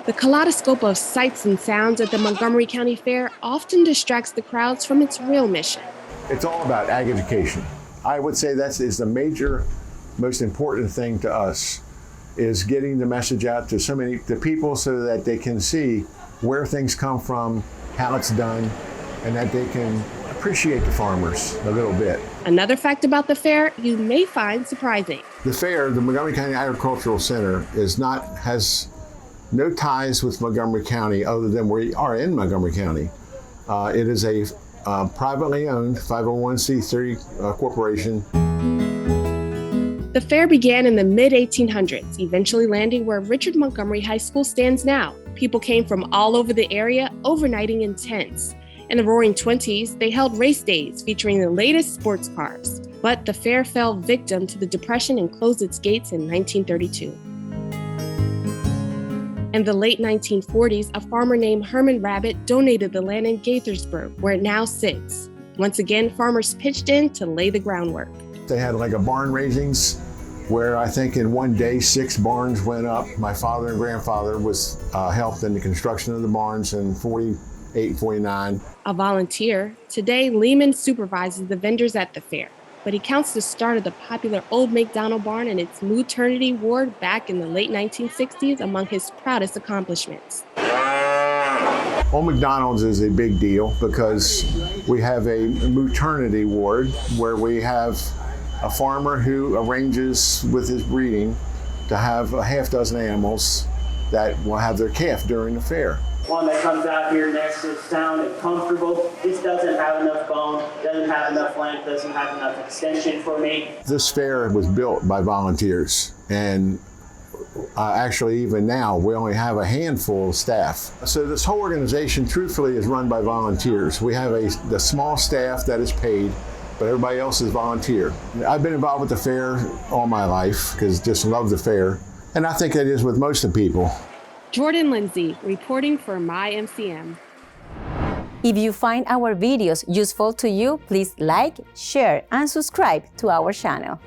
The kaleidoscope of sights and sounds at the Montgomery County Fair often distracts the crowds from its real mission. It's all about ag education. I would say that is the major, most important thing to us, is getting the message out to people so that they can see where things come from, how it's done, and that they can appreciate the farmers a little bit. Another fact about the fair you may find surprising. The fair, the Montgomery County Agricultural Center, has no ties with Montgomery County other than we are in Montgomery County. It is a privately owned 501c3 corporation. The fair began in the mid-1800s, eventually landing where Richard Montgomery High School stands now. People came from all over the area, overnighting in tents. In the Roaring '20s, they held race days featuring the latest sports cars. But the fair fell victim to the Depression and closed its gates in 1932. In the late 1940s, a farmer named Herman Rabbit donated the land in Gaithersburg, where it now sits. Once again, farmers pitched in to lay the groundwork. They had like a barn raisings where I think in one day 6 barns went up. My father and grandfather helped in the construction of the barns in 48, 49. A volunteer, today Lehman supervises the vendors at the fair, but he counts the start of the popular Old McDonald Barn and its maternity ward back in the late 1960s among his proudest accomplishments. Old McDonald's is a big deal because we have a maternity ward where we have a farmer who arranges with his breeding to have a half dozen animals that will have their calf during the fair. One that comes out here next to sound and comfortable. This doesn't have enough bone, doesn't have enough length, doesn't have enough extension for me. This fair was built by volunteers, and actually even now we only have a handful of staff. So this whole organization truthfully is run by volunteers. We have the small staff that is paid, but everybody else is volunteer. I've been involved with the fair all my life because just love the fair, and I think that is with most of the people. Jordan Lindsay, reporting for MyMCM. If you find our videos useful to you, please like, share, and subscribe to our channel.